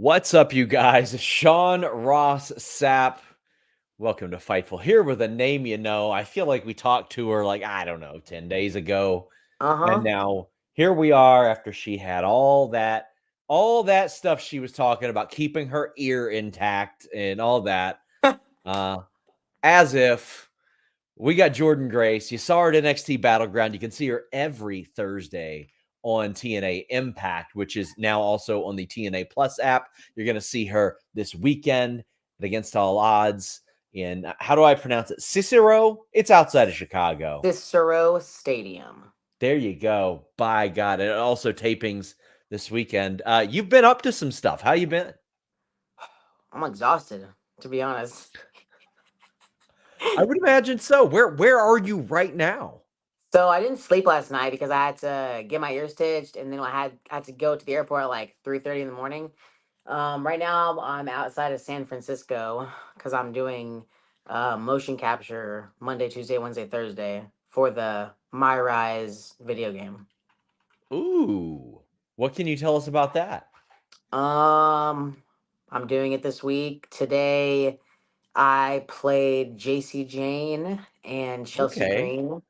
What's up, you guys? Shawn, Ross Sapp. Welcome to Fightful. Here with a name you know. I feel like we talked to her like, I don't know, 10 days ago. And Uh-huh. now here we are after she had all that stuff she was talking about, keeping her ear intact and all that. Uh, as if we got Jordynne Grace. You saw her at NXT Battleground. You can see her every Thursday on TNA Impact, which is now also on the TNA Plus app. You're going to see her this weekend at Against All Odds in, how do I pronounce it? Cicero? It's outside of Chicago. Cicero Stadium. There you go. By God. And also tapings this weekend. You've been up to some stuff. How you been? I'm exhausted, to be honest. I would imagine so. Where are you right now? So I didn't sleep last night because I had to get my ear stitched, and then I had to go to the airport at like 3:30 in the morning. Right now I'm outside of San Francisco because I'm doing motion capture Monday, Tuesday, Wednesday, Thursday for the My Rise video game. Ooh. What can you tell us about that? Um, I'm doing it this week. Today I played JC Jane and Chelsea Okay. Green.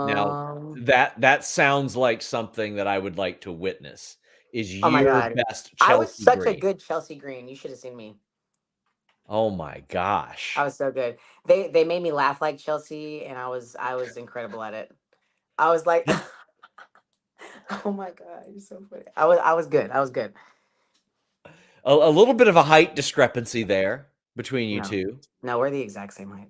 Now, Um, that sounds like something that I would like to witness. Is oh my your God. best I was Chelsea such a Green? good Chelsea Green. You should have seen me. Oh my I gosh. was so good. They made me laugh like Chelsea, and I was incredible at it. I was like, Did oh my God, you're so funny. I was good. I was good. a little bit of a height discrepancy there between you No. two. No, we're the exact same height.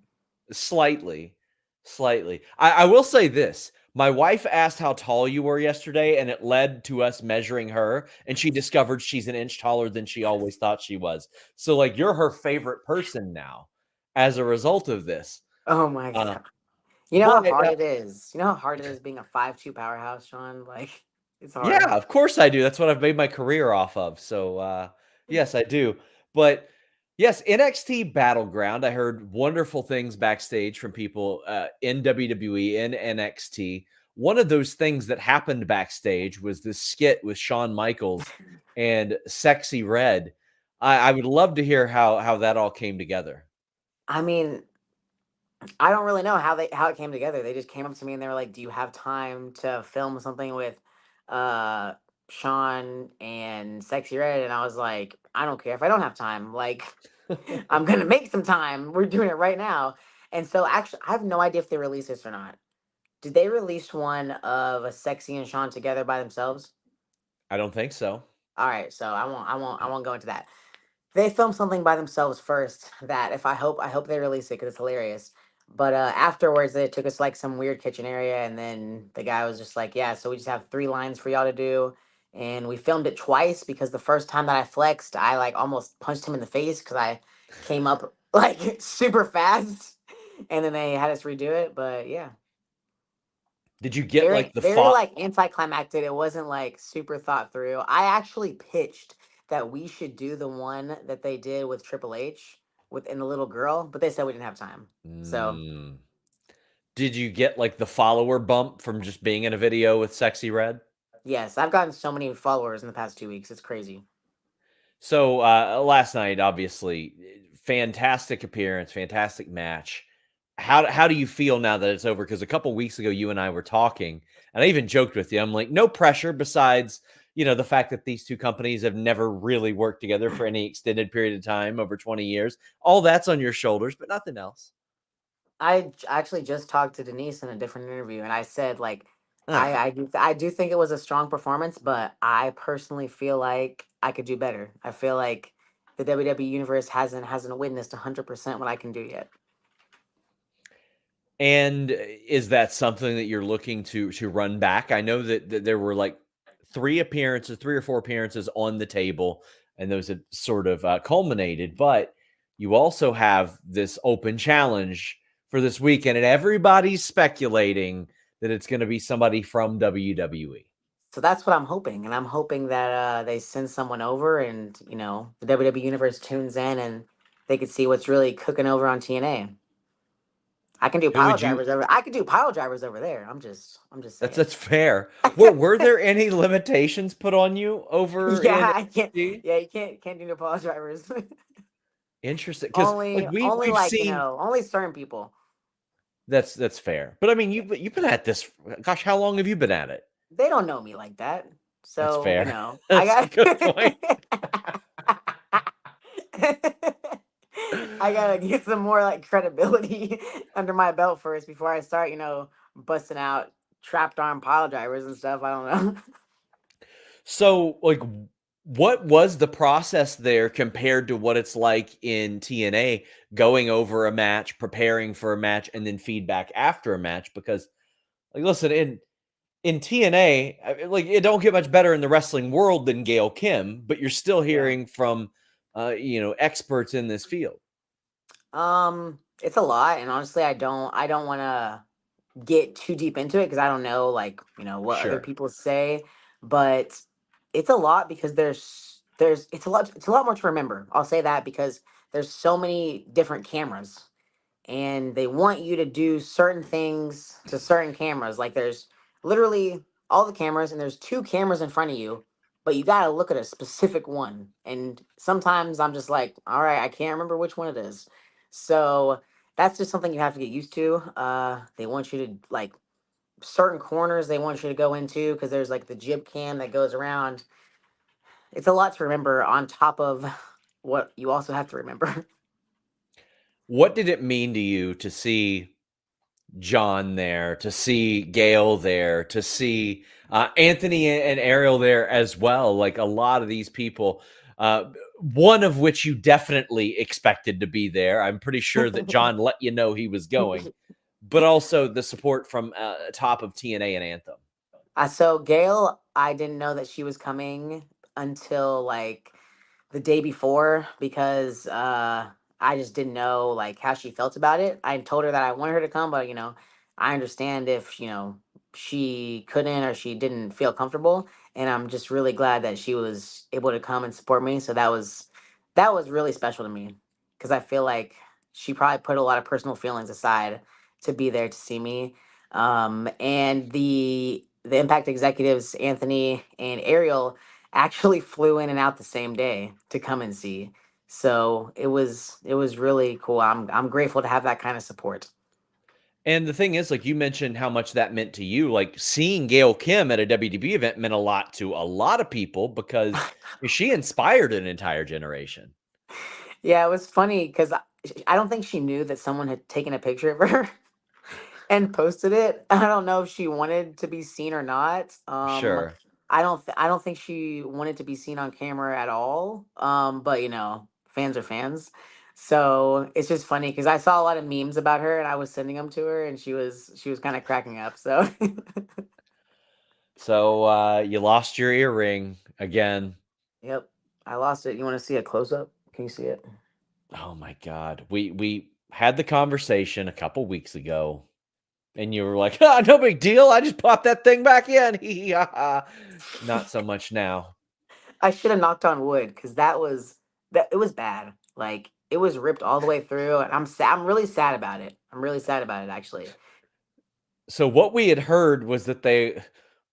Slightly. Slightly. I will say this. My wife asked how tall you were yesterday, and it led to us measuring her, and she discovered she's an inch taller than she always thought she was. So, like, you're her favorite person now as a result of this. Oh my Uh, God. You know how but hard it is? You know how hard it is being a 5'2" powerhouse, Sean? Like, it's Yeah, hard. of course I do. That's what I've made my career off of. So, yes, I do. But yes, NXT Battleground. I heard wonderful things backstage from people in WWE in NXT. One of those things that happened backstage was this skit with Shawn Michaels and Sexy Red. I would love to hear how that all came together. I mean, I don't really know how it came together. They just came up to me and they were like, "Do you have time to film something with uh Shawn and Sexy Red?" And I was like, "I don't care if I don't have time. Like, I'm gonna make some time. We're doing it right now." And so actually, I have no idea if they released this or not. Did they release one of a Sexy and Shawn together by themselves? I don't think so. All right, so I won't go into that. They filmed something by themselves first that if I hope they release it because it's hilarious. But afterwards, they took us like some weird kitchen area, and then the guy was just like, "Yeah, so we just have 3 lines for y'all to do." And we filmed it twice because the first time that I flexed, I like almost punched him in the face because I came up like super fast, and then they had us redo it. But yeah, Did you get like very the very fought? like anticlimactic. It wasn't like super thought through. I actually pitched that we should do the one that they did with Triple H with and the little girl, but they said we didn't have time. So Mm. Did you get like the follower bump from just being in a video with Sexy Red? yes, I've gotten so many followers in the past 2 weeks. It's crazy. So last night, obviously, fantastic appearance, fantastic match. How do you feel now that it's over? Because a couple weeks ago, you and I were talking, and I even joked with you. I'm like, no pressure. Besides, the fact that these two companies have never really worked together for any extended period of time over 20 years. All that's on your shoulders, but nothing else. Actually just talked to Denise in a different interview, and I said like Ah, I do think it was a strong performance, but I personally feel like I could do better. I feel like the WWE universe hasn't witnessed 100% what I can do yet. and is that something that you're looking to run back? I know that there were like 3 or 4 appearances on the table, and those have sort of culminated. But you also have this open challenge for this weekend, and everybody's speculating that it's going to be somebody from WWE. So that's what I'm hoping, and I'm hoping that they send someone over, and the WWE universe tunes in, and they could see what's really cooking over on TNA. I can do Who pile would you? drivers over. I could do pile drivers over there. I'm just saying. That's fair. Were there any limitations put on you over in Yeah, I can't. NXT? Yeah, you can't do no pile drivers. Interesting, because like only only we've like seen. only certain people. That's fair. But I mean, Yeah, you've been at this. Gosh, how long have you been at it? they don't know me like that. That's So fair. I That's a good point. got. I gotta get some more like credibility under my belt first before I start, busting out trapped arm pile drivers and stuff. I don't know. So, like, what was the process there compared to what it's like in TNA, going over a match, preparing for a match, and then feedback after a match? Because, like, listen, in TNA, like, it don't get much better in the wrestling world than Gail Kim, but you're still Yeah. hearing from, experts in this field. It's a lot, and honestly, I don't want to get too deep into it because I don't know, like, what other Sure. people say, but it's a lot because there's it's a lot more to remember. I'll say that because there's so many different cameras and they want you to do certain things to certain cameras. Like there's literally all the cameras, and there's two cameras in front of you, but you got to look at a specific one. And sometimes I'm just like, all right, I can't remember which one it is. So that's just something you have to get used to. They want you to like certain corners they want you to go into because there's like the jib cam that goes around. It's a lot to remember on top of what you also have to remember. What did it mean to you to see John there, to see Gail there, to see Anthony and Ariel there as well? Like a lot of these people, one of which you definitely expected to be there. I'm pretty sure that John let you know he was going, but also the support from top of TNA and Anthem. So Gail, I didn't know that she was coming until like the day before because I just didn't know like how she felt about it. I told her that I wanted her to come, but I understand if she couldn't or she didn't feel comfortable, and I'm just really glad that she was able to come and support me. So that was really special to me because I feel like she probably put a lot of personal feelings aside to be there to see me. And the Impact executives, Anthony and Ariel, actually flew in and out the same day to come and see. So it was really cool. I'm grateful to have that kind of support. And the thing is, like you mentioned, how much that meant to you. Like seeing Gail Kim at a WWE event meant a lot to a lot of people because she inspired an entire generation. Yeah, it was funny because I don't think she knew that someone had taken a picture of her and posted it. I don't know if she wanted to be seen or not. Sure. I don't think she wanted to be seen on camera at all. But fans are fans. So it's just funny because I saw a lot of memes about her and I was sending them to her and she was kind of cracking up. So So you lost your earring again. yep, I lost it. You want to see a close up? Can you see it? Oh my God. We had the conversation a couple weeks ago, and you were like, "Ah, no big deal. I just popped that thing back in." Hee hee ha ha. Not so much now. I should have knocked on wood because that it was bad. Like it was ripped all the way through, and I'm sad. I'm really sad about it. I'm really sad about it actually. So what we had heard was that they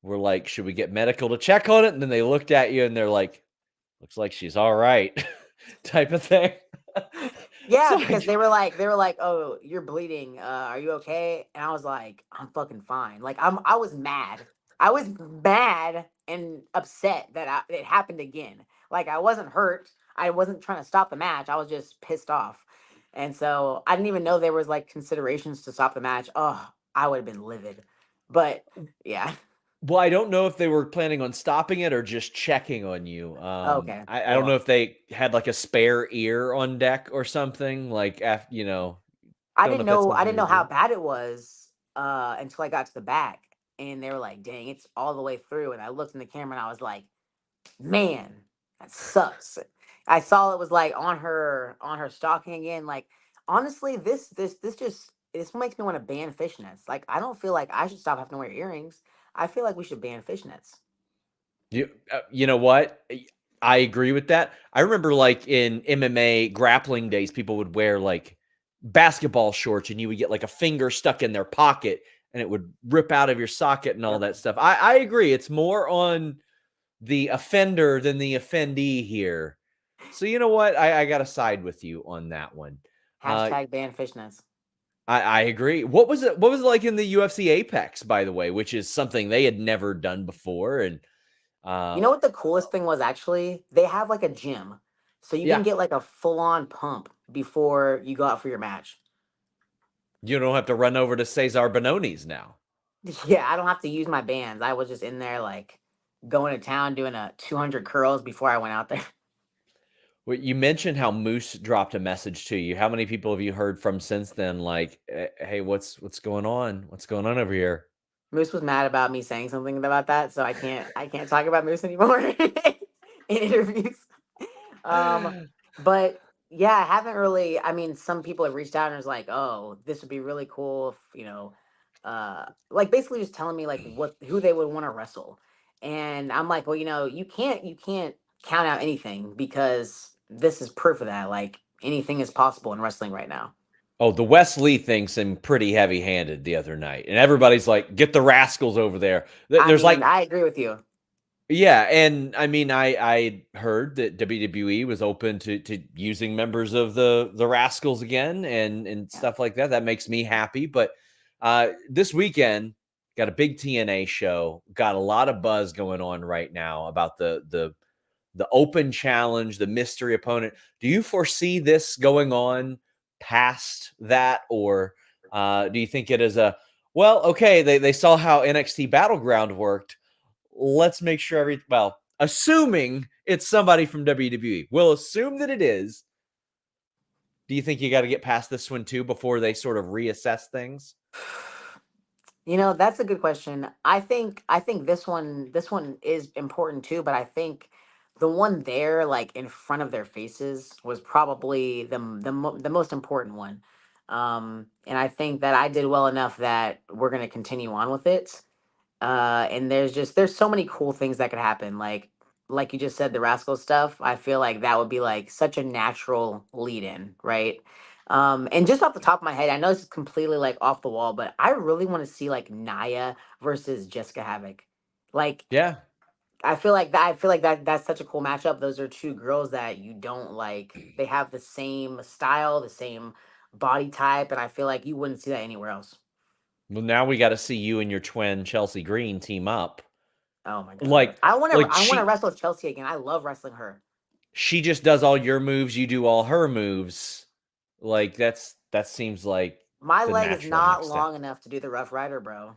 were like, "Should we get medical to check on it?" And then they looked at you and they're like, "Looks like she's all right," type of thing. Yeah, So because they were like, "Oh, you're bleeding. Are you okay?" And I was like, "I'm fucking fine." Like I was mad. I was mad and upset that it happened again. Like I wasn't hurt. I wasn't trying to stop the match. I was just pissed off. And so I didn't even know there was like considerations to stop the match. Oh, I would have been livid. But yeah. well, I don't know if they were planning on stopping it or just checking on you. Okay. I don't know Well, if they had like a spare ear on deck or something. Like, after, I don't know didn't if that's know I something didn't they know how do. bad it was until I got to the back, and they were like, "Dang, it's all the way through." And I looked in the camera and I was like, "Man, that sucks." I saw it was like on her stocking again. Like honestly, this makes me want to ban fishnets. Like I don't feel like I should stop having to wear earrings. I feel like we should ban fishnets. You know what? I agree with that. I remember like in MMA grappling days, people would wear like basketball shorts and you would get like a finger stuck in their pocket and it would rip out of your socket and all that stuff. I agree. It's more on the offender than the offendee here. So you know what? I got to side with you on that one. Hashtag ban fishnets. I agree. What was it? What was it like in the UFC Apex, by the way, which is something they had never done before? And You know what the coolest thing was actually? They have like a gym. So you can yeah, get like a full-on pump before you go out for your match. you don't have to run over to Cesar Bononi's now. Yeah, I don't have to use my bands. I was just in there like going to town doing a 200 curls before I went out there. Well, you mentioned how Moose dropped a message to you. How many people have you heard from since then? Like, hey, what's going on? What's going on over here? Moose was mad about me saying something about that, so I can't talk about Moose anymore in interviews. But yeah, I haven't really. I mean, some people have reached out and was like, "Oh, this would be really cool if like basically just telling me like who they would want to wrestle." And I'm like, "Well, you can't count out anything because this is proof of that. Like anything is possible in wrestling right now." Oh, the Wes Lee thing seemed pretty heavy-handed the other night, and everybody's like, "Get the rascals over there." I There's mean, like, I agree with you. yeah, and I mean, I heard that WWE was open to using members of the rascals again and Yeah. stuff like that. That makes me happy. But this weekend got a big TNA show, got a lot of buzz going on right now about the open challenge, the mystery opponent. Do you foresee this going on past that, or do you think it is a well? Okay, they saw how NXT Battleground worked. Let's make sure assuming it's somebody from WWE, we'll assume that it is. Do you think you got to get past this one too before they sort of reassess things? That's a good question. I think this one is important too, but I think the one there like in front of their faces was probably the most important one. And I think that I did well enough that we're going to continue on with it. And there's so many cool things that could happen. Like you just said, the Rascal stuff. I feel like that would be like such a natural lead in, right? And just off the top of my head, I know this is completely like off the wall, but I really want to see like Naya versus Jessica Havoc. Like Yeah. I feel like that's such a cool matchup. Those are two girls that you don't like. They have the same style, the same body type, and I feel like you wouldn't see that anywhere else. Well, now we got to see you and your twin Chelsea Green team up. Oh my god. Like, I want to wrestle with Chelsea again. I love wrestling her. she just does all your moves, you do all her moves. Like that seems like My the leg is natural not next step. long enough to do the Rough Rider, bro.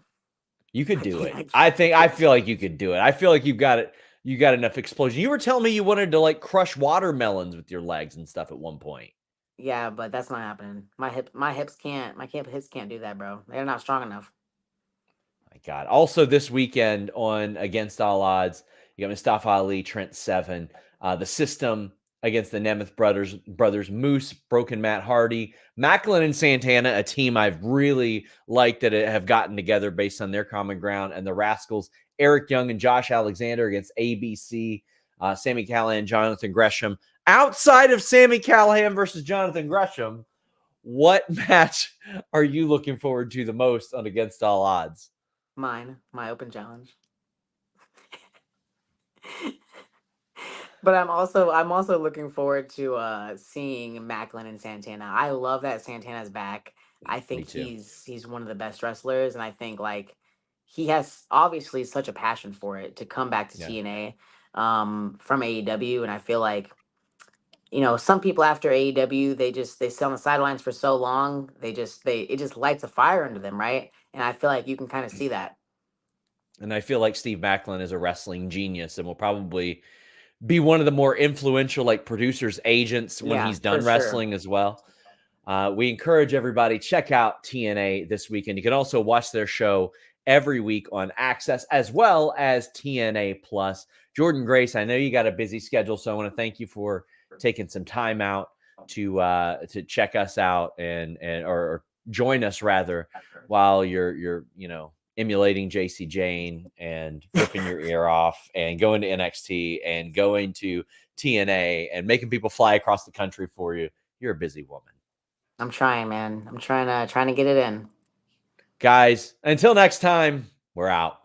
You could I do can't, it. I can't, I can't. feel like you could do it. I feel like you've got it. You got enough explosion. You were telling me you wanted to like crush watermelons with your legs and stuff at one point. Yeah, but that's not happening. My hips can't do that, bro. They're not strong enough. My God. Also, this weekend on Against All Odds, you got Mustafa Ali, Trent Seven, the System against the Nemeth brothers, Moose, Broken Matt Hardy, Macklin and Santana, a team I've really liked that have gotten together based on their common ground, and the Rascals, Eric Young and Josh Alexander against ABC, Sammy Callahan, Jonathan Gresham. Outside of Sammy Callahan versus Jonathan Gresham, what match are you looking forward to the most on Against All Odds? My open challenge. But I'm also looking forward to seeing Macklin and Santana. I love that Santana's back. I Me think too. he's one of the best wrestlers, and I think like he has obviously such a passion for it to come back to Yeah. TNA from AEW, and I feel like some people after AEW they sit on the sidelines for so long they it just lights a fire under them, right? And I feel like you can kind of see that. And I feel like Steve Macklin is a wrestling genius and will probably be one of the more influential like producers, agents when Yeah, he's for done sure. wrestling as well. We encourage everybody check out TNA this weekend. You can also watch their show every week on Access as well as TNA Plus. Jordynne Grace, I know you got a busy schedule, so I want to thank you for taking some time out to check us out or join us rather while you're emulating JC Jane and ripping your ear off and going to NXT and going to TNA and making people fly across the country for you. You're a busy woman. I'm trying, man. I'm trying to get it in. Guys, until next time, we're out.